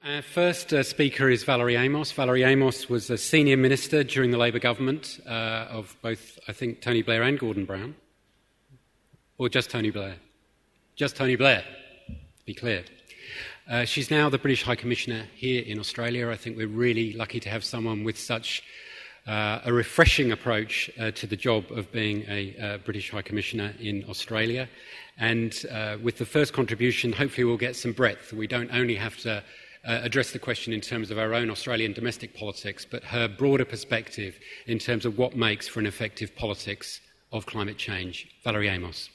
Our first speaker is Valerie Amos. Valerie Amos was a senior minister during the Labour government of both, I think, Tony Blair and Gordon Brown. Or just Tony Blair? Just Tony Blair, to be clear. She's now the British High Commissioner here in Australia. I think we're really lucky to have someone with such a refreshing approach to the job of being a British High Commissioner in Australia. And with the first contribution, hopefully we'll get some breadth. We don't only have to address the question in terms of our own Australian domestic politics, but her broader perspective in terms of what makes for an effective politics of climate change. Valerie Amos.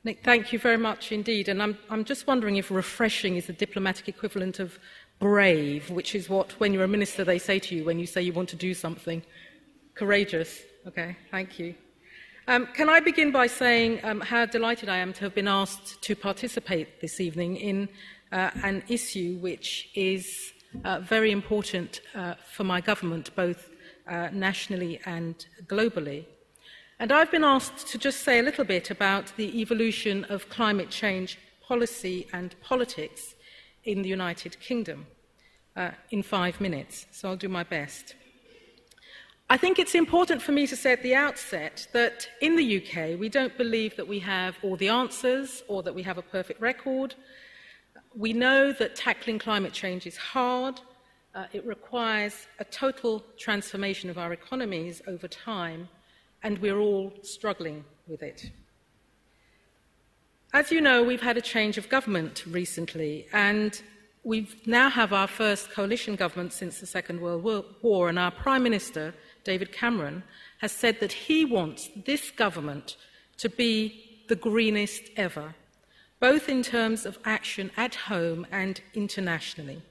Nick, thank you very much indeed. And I'm just wondering if refreshing is the diplomatic equivalent of brave, which is what, when you're a minister, they say to you when you say you want to do something. Courageous. Okay, thank you. Can I begin by saying how delighted I am to have been asked to participate this evening in an issue which is very important for my government, both nationally and globally. And I've been asked to just say a little bit about the evolution of climate change policy and politics in the United Kingdom in 5 minutes, so I'll do my best. I think it's important for me to say at the outset that in the UK we don't believe that we have all the answers or that we have a perfect record. We know that tackling climate change is hard. It requires a total transformation of our economies over time, and we're all struggling with it. As you know, we've had a change of government recently, and we now have our first coalition government since the Second World War, and our Prime Minister, David Cameron, has said that he wants this government to be the greenest ever, both in terms of action at home and internationally.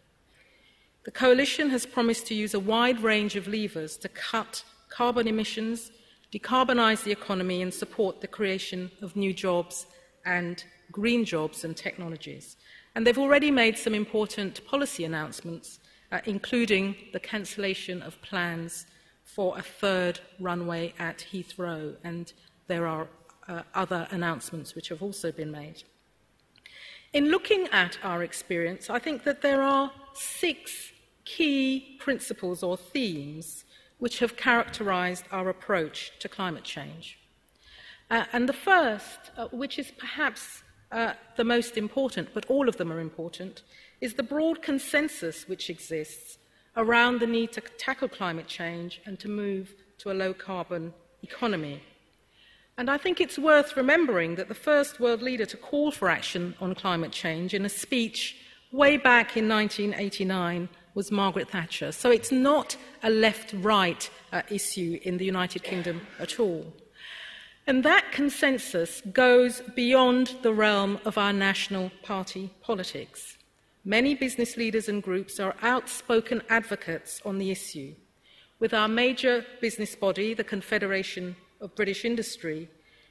The coalition has promised to use a wide range of levers to cut carbon emissions, decarbonise the economy and support the creation of new jobs and green jobs and technologies. And they've already made some important policy announcements, including the cancellation of plans for a third runway at Heathrow, and there are other announcements which have also been made. In looking at our experience, I think that there are 6 key principles or themes which have characterised our approach to climate change. And the first, which is perhaps the most important, but all of them are important, is the broad consensus which exists around the need to tackle climate change and to move to a low-carbon economy. And I think it's worth remembering that the first world leader to call for action on climate change in a speech way back in 1989 was Margaret Thatcher. So it's not a left-right issue in the United Kingdom at all. And that consensus goes beyond the realm of our national party politics. Many business leaders and groups are outspoken advocates on the issue, with our major business body, the Confederation of British Industry,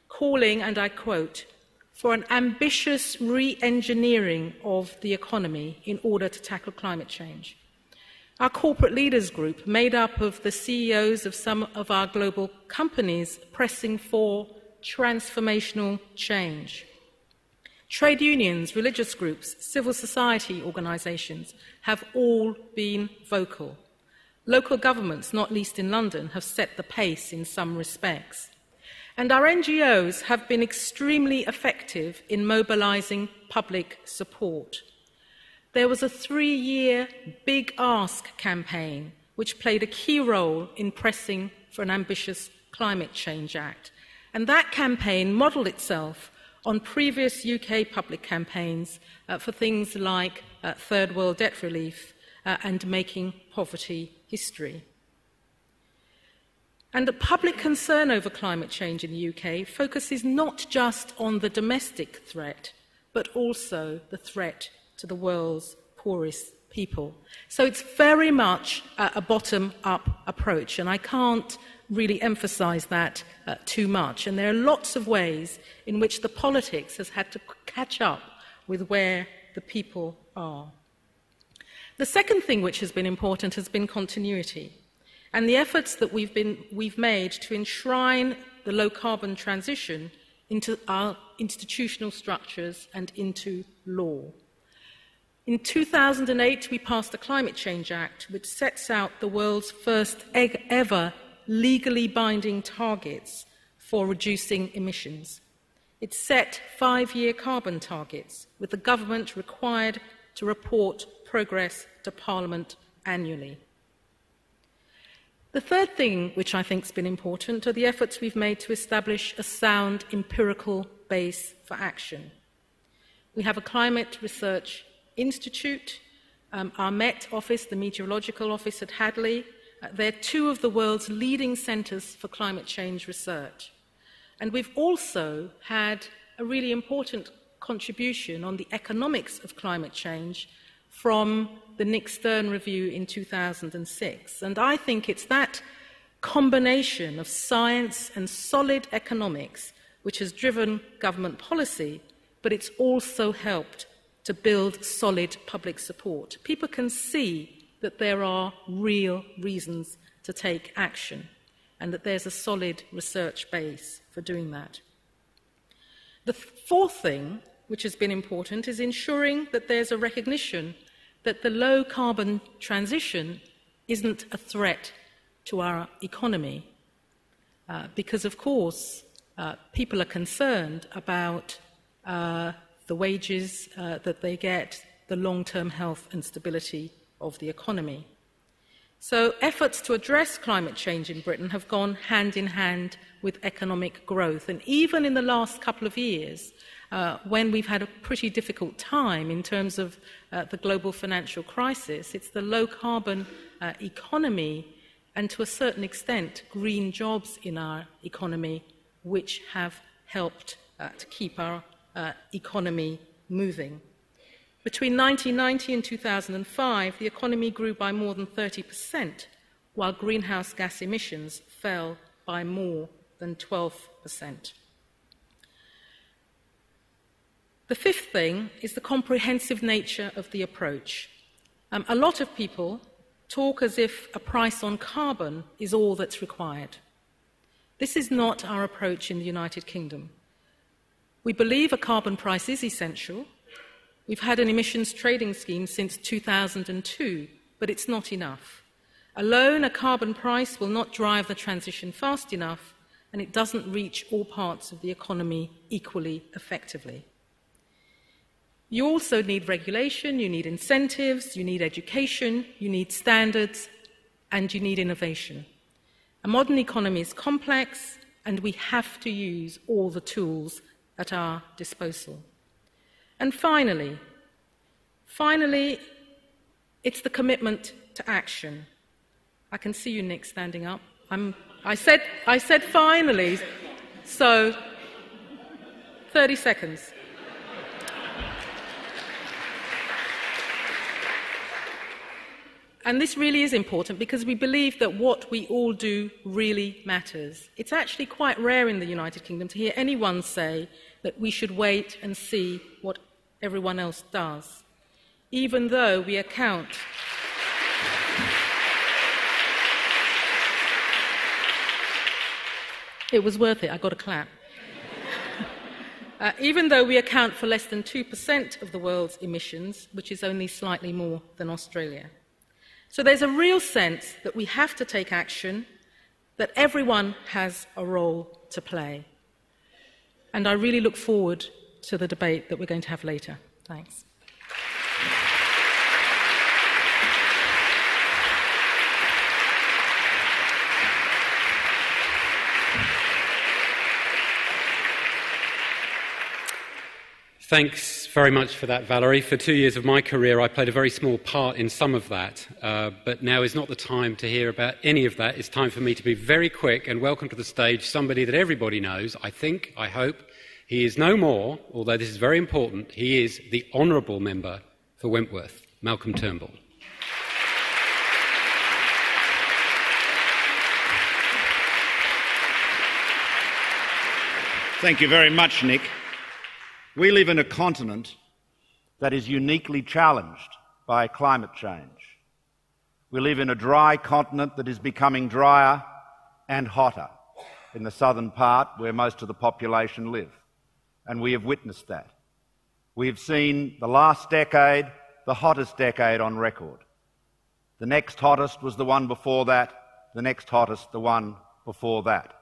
calling, and I quote, for an ambitious re-engineering of the economy in order to tackle climate change. Our corporate leaders group, made up of the CEOs of some of our global companies, pressing for transformational change. Trade unions, religious groups, civil society organisations have all been vocal. Local governments, not least in London, have set the pace in some respects. And our NGOs have been extremely effective in mobilising public support. There was a 3-year Big Ask campaign which played a key role in pressing for an ambitious Climate Change Act. And that campaign modelled itself on previous UK public campaigns for things like third world debt relief and making poverty history. And the public concern over climate change in the UK focuses not just on the domestic threat, but also the threat to the world's poorest people. So it's very much a bottom-up approach, and I can't really emphasise that too much. And there are lots of ways in which the politics has had to catch up with where the people are. The second thing which has been important has been continuity. and the efforts that we've made to enshrine the low-carbon transition into our institutional structures and into law. In 2008, we passed the Climate Change Act, which sets out the world's first ever legally binding targets for reducing emissions. It set 5-year carbon targets, with the government required to report progress to Parliament annually. The third thing which I think has been important are the efforts we've made to establish a sound empirical base for action. We have a climate research institute, our Met office, the meteorological office at Hadley. They're two of the world's leading centres for climate change research. And we've also had a really important contribution on the economics of climate change from the Nick Stern review in 2006. And I think it's that combination of science and solid economics which has driven government policy, but it's also helped to build solid public support. People can see that there are real reasons to take action and that there's a solid research base for doing that. The fourth thing, which has been important, is ensuring that there's a recognition that the low-carbon transition isn't a threat to our economy, because, of course, people are concerned about the wages that they get, the long-term health and stability of the economy. So efforts to address climate change in Britain have gone hand in hand with economic growth. And even in the last couple of years, when we've had a pretty difficult time in terms of the global financial crisis, it's the low-carbon economy and, to a certain extent, green jobs in our economy which have helped to keep our economy moving. Between 1990 and 2005, the economy grew by more than 30%, while greenhouse gas emissions fell by more than 12%. The fifth thing is the comprehensive nature of the approach. A lot of people talk as if a price on carbon is all that's required. This is not our approach in the United Kingdom. We believe a carbon price is essential. We've had an emissions trading scheme since 2002, but it's not enough. Alone, a carbon price will not drive the transition fast enough, and it doesn't reach all parts of the economy equally effectively. You also need regulation, you need incentives, you need education, you need standards, and you need innovation. A modern economy is complex, and we have to use all the tools at our disposal. And finally, it's the commitment to action. I can see you, Nick, standing up. I said finally, so 30 seconds. And this really is important because we believe that what we all do really matters. It's actually quite rare in the United Kingdom to hear anyone say that we should wait and see what everyone else does, even though we account. It was worth it, I got a clap. Even though we account for less than 2% of the world's emissions, which is only slightly more than Australia. So there's a real sense that we have to take action, that everyone has a role to play. And I really look forward to the debate that we're going to have later. Thanks. Thanks very much for that, Valerie. For 2 years of my career, I played a very small part in some of that, but now is not the time to hear about any of that. It's time for me to be very quick and welcome to the stage somebody that everybody knows, I hope. He is no more, although this is very important, he is the Honourable Member for Wentworth, Malcolm Turnbull. Thank you very much, Nick. We live in a continent that is uniquely challenged by climate change. We live in a dry continent that is becoming drier and hotter in the southern part where most of the population live, and we have witnessed that. We have seen the last decade the hottest decade on record. The next hottest was the one before that, the next hottest the one before that.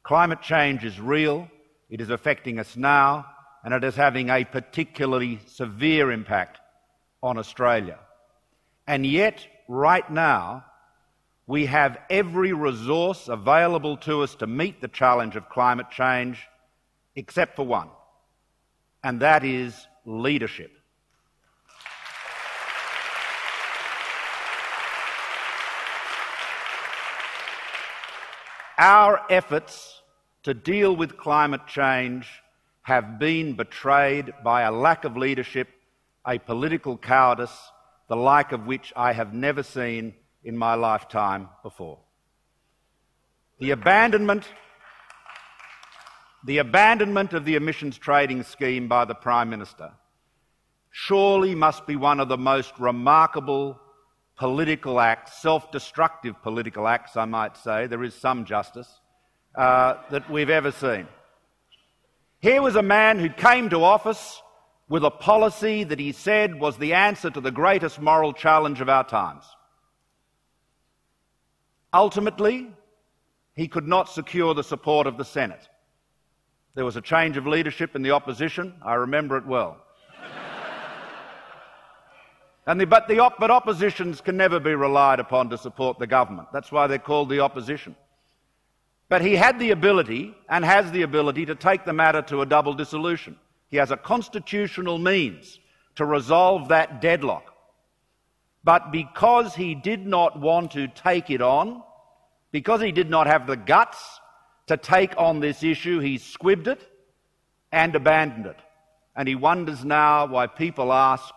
Climate change is real, it is affecting us now, and it is having a particularly severe impact on Australia. And yet, right now, we have every resource available to us to meet the challenge of climate change, except for one, and that is leadership. Our efforts to deal with climate change have been betrayed by a lack of leadership, a political cowardice, the like of which I have never seen in my lifetime before. The abandonment of the emissions trading scheme by the Prime Minister surely must be one of the most remarkable political acts, self-destructive political acts, I might say, there is some justice, that we've ever seen. Here was a man who came to office with a policy that he said was the answer to the greatest moral challenge of our times. Ultimately, he could not secure the support of the Senate. There was a change of leadership in the opposition. I remember it well. But oppositions can never be relied upon to support the government. That's why they're called the opposition. But he had the ability, and has the ability, to take the matter to a double dissolution. He has a constitutional means to resolve that deadlock. But because he did not want to take it on, because he did not have the guts to take on this issue, he squibbed it and abandoned it. And he wonders now why people ask,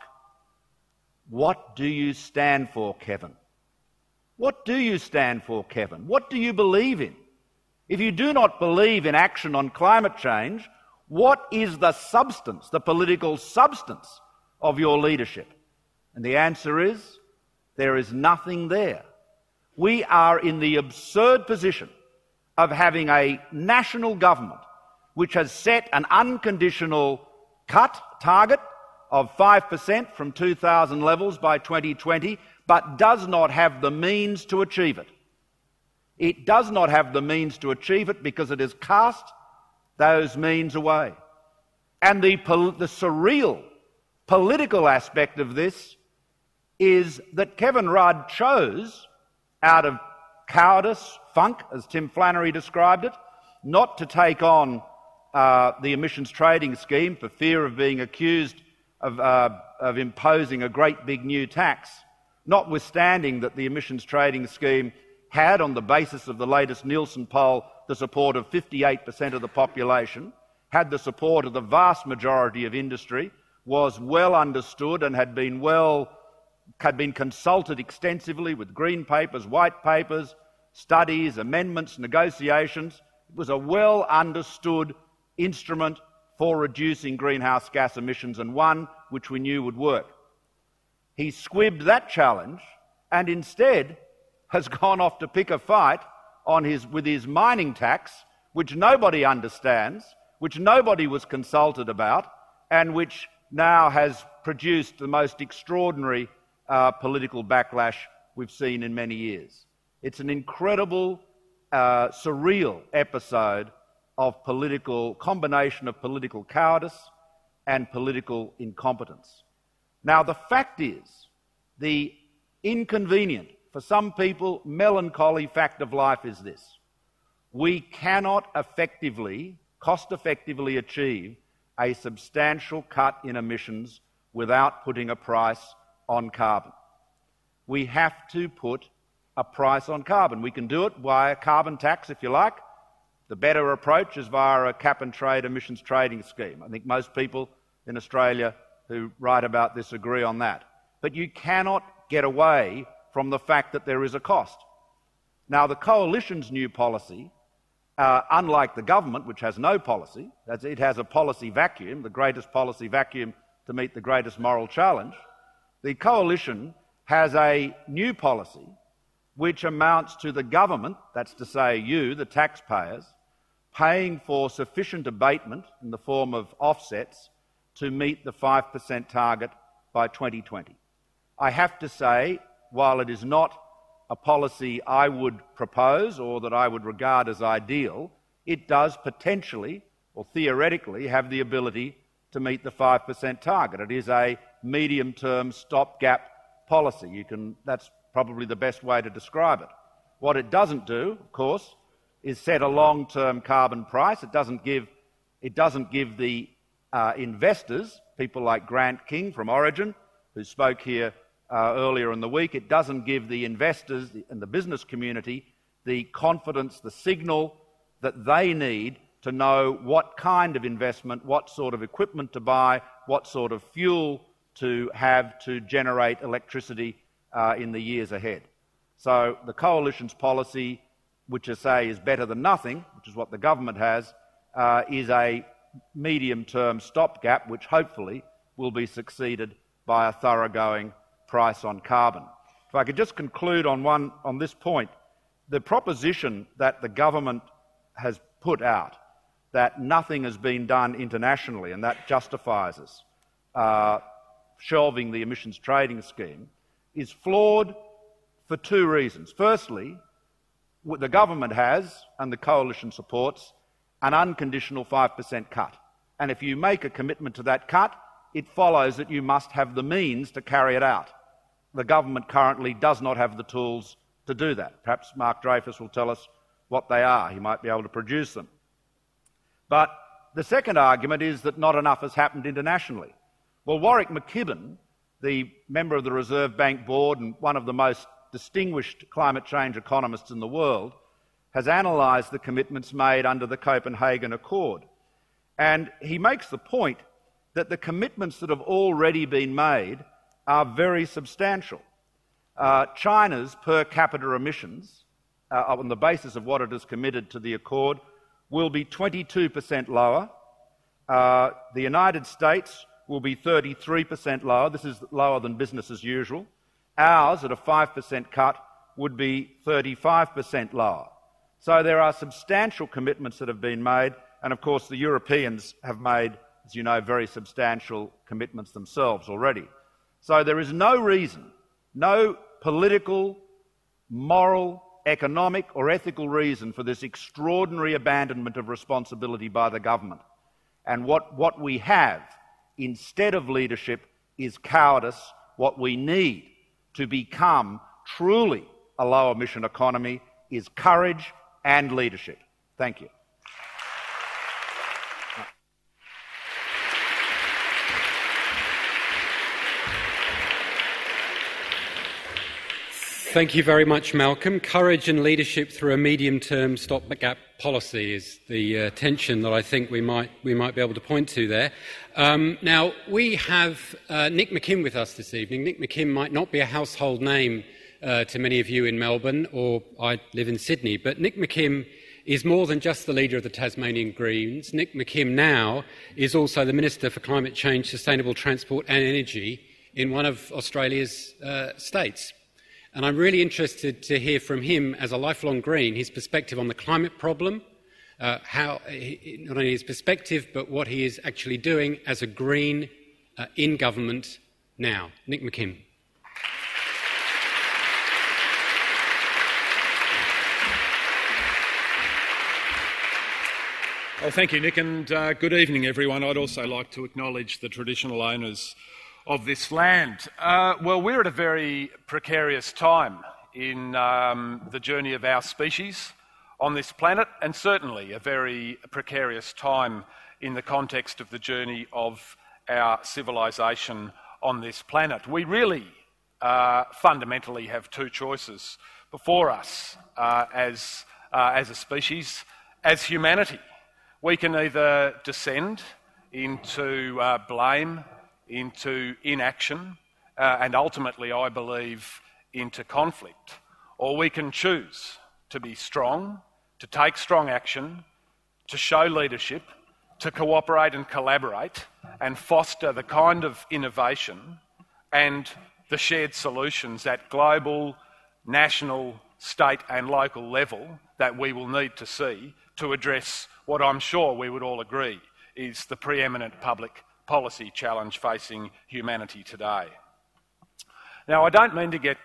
"What do you stand for, Kevin? What do you stand for, Kevin? What do you believe in? If you do not believe in action on climate change, what is the substance, the political substance of your leadership?" And the answer is, there is nothing there. We are in the absurd position of having a national government which has set an unconditional cut target of 5% from 2000 levels by 2020, but does not have the means to achieve it. It does not have the means to achieve it because it has cast those means away. And the surreal political aspect of this is that Kevin Rudd chose, out of cowardice, funk, as Tim Flannery described it, not to take on the emissions trading scheme for fear of being accused of imposing a great big new tax, notwithstanding that the emissions trading scheme had, on the basis of the latest Nielsen poll, the support of 58% of the population, had the support of the vast majority of industry, was well understood and had been consulted extensively with green papers, white papers, studies, amendments, negotiations. It was a well understood instrument for reducing greenhouse gas emissions, and one which we knew would work. He squibbed that challenge and instead has gone off to pick a fight with his mining tax, which nobody understands, which nobody was consulted about, and which now has produced the most extraordinary political backlash we've seen in many years. It's an incredible, surreal episode of combination of political cowardice and political incompetence. Now, the fact is, the inconvenient, for some people, melancholy fact of life is this: we cannot cost-effectively achieve a substantial cut in emissions without putting a price on carbon. We have to put a price on carbon. We can do it via carbon tax, if you like. The better approach is via a cap-and-trade emissions trading scheme. I think most people in Australia who write about this agree on that. But you cannot get away from the fact that there is a cost. Now, the Coalition's new policy, unlike the government, which has no policy, it has a policy vacuum, the greatest policy vacuum to meet the greatest moral challenge, the Coalition has a new policy which amounts to the government, that's to say you, the taxpayers, paying for sufficient abatement in the form of offsets to meet the 5% target by 2020. I have to say, while it is not a policy I would propose or that I would regard as ideal, it does potentially or theoretically have the ability to meet the 5% target. It is a medium-term stopgap policy. That's probably the best way to describe it. What it doesn't do, of course, is set a long-term carbon price. It doesn't give the investors, people like Grant King from Origin, who spoke here earlier in the week, it doesn't give the investors and the business community the confidence, the signal that they need to know what kind of investment, what sort of equipment to buy, what sort of fuel to have to generate electricity in the years ahead. So the Coalition's policy, which I say is better than nothing, which is what the government has, is a medium-term stopgap which hopefully will be succeeded by a thoroughgoing price on carbon. If I could just conclude on this point, the proposition that the government has put out that nothing has been done internationally and that justifies us shelving the emissions trading scheme is flawed for two reasons. Firstly, the government has, and the Coalition supports, an unconditional 5% cut. And if you make a commitment to that cut, it follows that you must have the means to carry it out. The government currently does not have the tools to do that. Perhaps Mark Dreyfus will tell us what they are. He might be able to produce them. But the second argument is that not enough has happened internationally. Well, Warwick McKibben, the member of the Reserve Bank Board and one of the most distinguished climate change economists in the world, has analysed the commitments made under the Copenhagen Accord. And he makes the point that the commitments that have already been made are very substantial. China's per capita emissions, on the basis of what it has committed to the Accord, will be 22% lower. The United States will be 33% lower. This is lower than business as usual. Ours, at a 5% cut, would be 35% lower. So there are substantial commitments that have been made, and of course the Europeans have made, as you know, very substantial commitments themselves already. So there is no reason, no political, moral, economic or ethical reason for this extraordinary abandonment of responsibility by the government. And what we have instead of leadership is cowardice. What we need to become truly a low-emission economy is courage and leadership. Thank you. Thank you very much, Malcolm. Courage and leadership through a medium-term stopgap policy is the tension that I think we might be able to point to there. Now, we have Nick McKim with us this evening. Nick McKim might not be a household name to many of you in Melbourne, or I live in Sydney, but Nick McKim is more than just the leader of the Tasmanian Greens. Nick McKim now is also the Minister for Climate Change, Sustainable Transport and Energy in one of Australia's states. And I'm really interested to hear from him, as a lifelong Green, his perspective on the climate problem, not only his perspective, but what he is actually doing as a Green in government now. Nick McKim. Well, thank you, Nick, and good evening, everyone. I'd also like to acknowledge the traditional owners of this land. Well, we're at a very precarious time in the journey of our species on this planet, and certainly a very precarious time in the context of the journey of our civilisation on this planet. We really fundamentally have two choices before us as a species, as humanity. We can either descend into blame, into inaction, and ultimately, I believe, into conflict. Or we can choose to be strong, to take strong action, to show leadership, to cooperate and collaborate, and foster the kind of innovation and the shared solutions at global, national, state and local level that we will need to see to address what I'm sure we would all agree is the preeminent public policy challenge facing humanity today. Now, I don't mean to get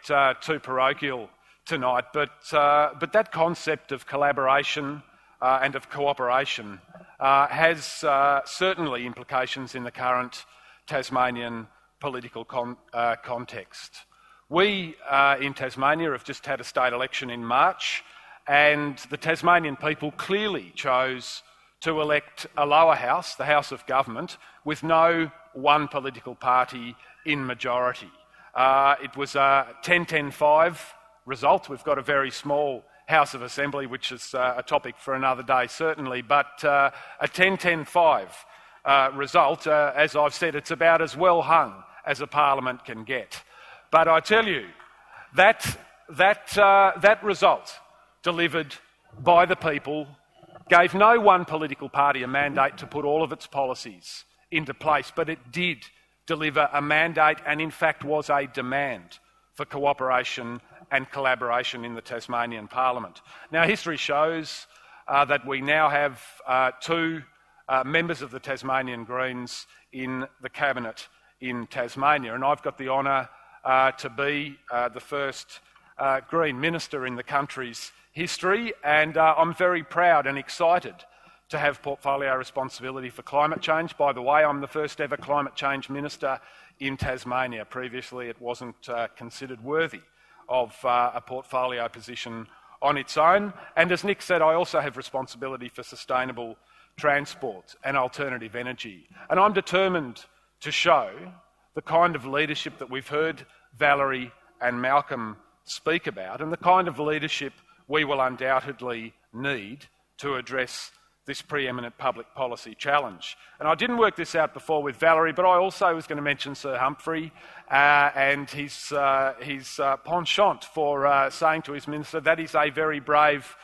too parochial tonight, but that concept of collaboration and of cooperation has certainly implications in the current Tasmanian political context. We in Tasmania have just had a state election in March, and the Tasmanian people clearly chose to elect a lower house, the House of Government, with no one political party in majority. It was a 10-10-5 result. We've got a very small House of Assembly, which is a topic for another day certainly, but a 10-10-5 result, as I've said, it's about as well hung as a parliament can get. But I tell you, that result, delivered by the people, gave no one political party a mandate to put all of its policies into place, but it did deliver a mandate and in fact was a demand for cooperation and collaboration in the Tasmanian Parliament. Now, history shows that we now have two members of the Tasmanian Greens in the Cabinet in Tasmania, and I've got the honour to be the first Green Minister in the country's history, and I'm very proud and excited to have portfolio responsibility for climate change. By the way, I'm the first ever climate change minister in Tasmania. Previously, it wasn't considered worthy of a portfolio position on its own. And as Nick said, I also have responsibility for sustainable transport and alternative energy. And I'm determined to show the kind of leadership that we've heard Valerie and Malcolm speak about, and the kind of leadership we will undoubtedly need to address this preeminent public policy challenge. And I didn't work this out before with Valerie, but I also was going to mention Sir Humphrey and his penchant for saying to his minister, that is a very brave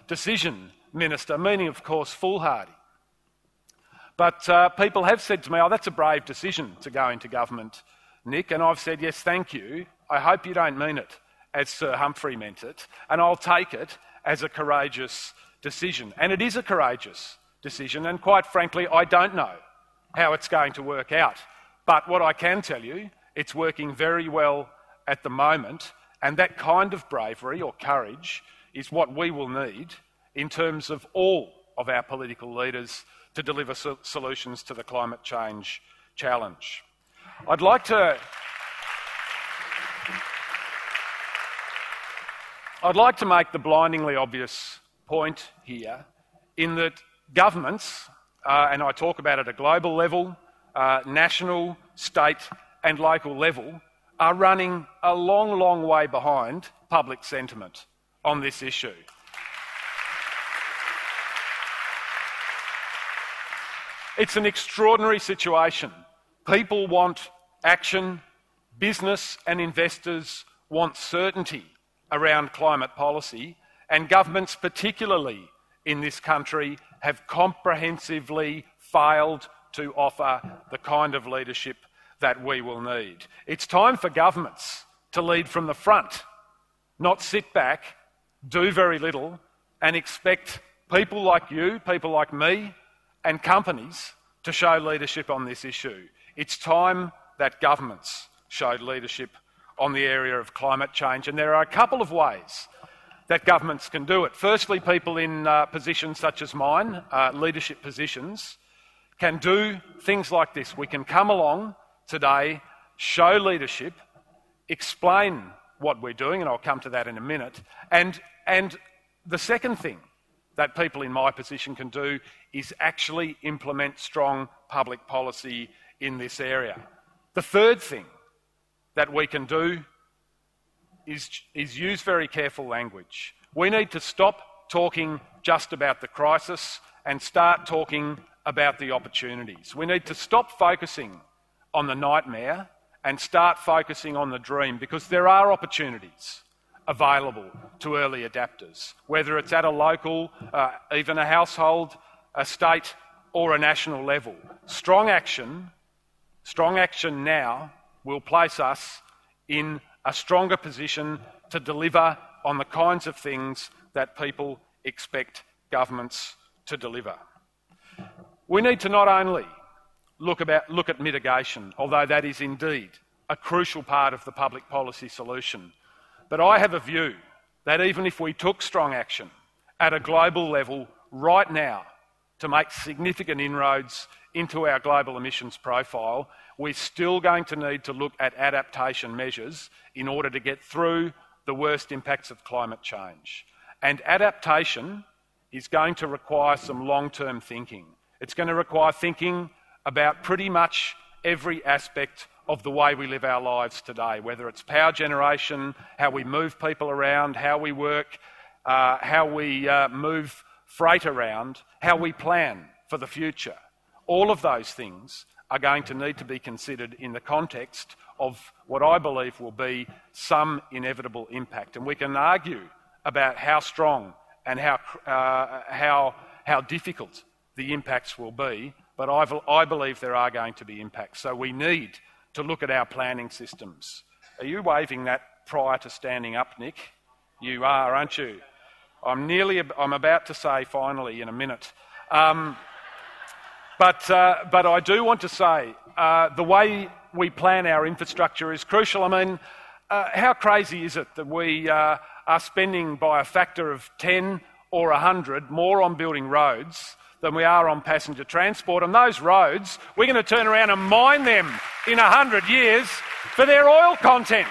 decision, Minister, meaning, of course, foolhardy. But people have said to me, oh, that's a brave decision to go into government, Nick, and I've said, yes, thank you. I hope you don't mean it as Sir Humphrey meant it, and I'll take it as a courageous decision. And it is a courageous decision, and quite frankly, I don't know how it's going to work out. But what I can tell you, it's working very well at the moment, and that kind of bravery or courage is what we will need in terms of all of our political leaders to deliver solutions to the climate change challenge. I'd like to make the blindingly obvious point here in that governments, and I talk about it at a global level, national, state and local level, are running a long, long way behind public sentiment on this issue. It's an extraordinary situation. People want action, business and investors want certainty around climate policy, and governments, particularly in this country, have comprehensively failed to offer the kind of leadership that we will need. It's time for governments to lead from the front, not sit back, do very little, and expect people like you, people like me, and companies to show leadership on this issue. It's time that governments showed leadership on the area of climate change, and there are a couple of ways that governments can do it. Firstly, people in positions such as mine, leadership positions, can do things like this. We can come along today, show leadership, explain what we're doing, and I'll come to that in a minute, and the second thing that people in my position can do is actually implement strong public policy in this area. The third thing that we can do is use very careful language. We need to stop talking just about the crisis and start talking about the opportunities. We need to stop focusing on the nightmare and start focusing on the dream, because there are opportunities available to early adapters, whether it's at a local, even a household, a state or a national level. Strong action now will place us in a stronger position to deliver on the kinds of things that people expect governments to deliver. We need to not only look at mitigation, although that is indeed a crucial part of the public policy solution, but I have a view that even if we took strong action at a global level right now to make significant inroads into our global emissions profile, we're still going to need to look at adaptation measures in order to get through the worst impacts of climate change. And adaptation is going to require some long-term thinking. It's going to require thinking about pretty much every aspect of the way we live our lives today, whether it's power generation, how we move people around, how we work, how we move freight around, how we plan for the future. All of those things are going to need to be considered in the context of what I believe will be some inevitable impact. And we can argue about how strong and how difficult the impacts will be, but I believe there are going to be impacts. So we need to look at our planning systems. Are you waving that prior to standing up, Nick? You are, aren't you? I'm about to say finally in a minute. But I do want to say the way we plan our infrastructure is crucial. I mean, how crazy is it that we are spending by a factor of 10 or 100 more on building roads than we are on passenger transport? And those roads, we're going to turn around and mine them in 100 years for their oil content.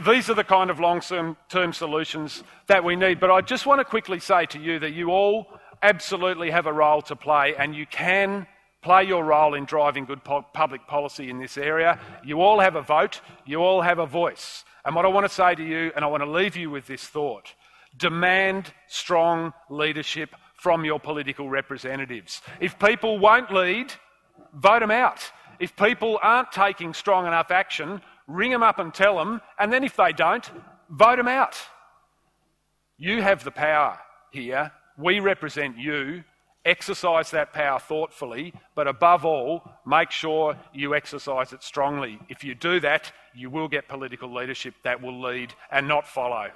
These are the kind of long-term solutions that we need. But I just want to quickly say to you that you all absolutely have a role to play, and you can play your role in driving good public policy in this area. You all have a vote, you all have a voice. And what I want to say to you, and I want to leave you with this thought, demand strong leadership from your political representatives. If people won't lead, vote them out. If people aren't taking strong enough action, ring them up and tell them, and then if they don't, vote them out. You have the power here. We represent you. Exercise that power thoughtfully, but above all, make sure you exercise it strongly. If you do that, you will get political leadership that will lead and not follow.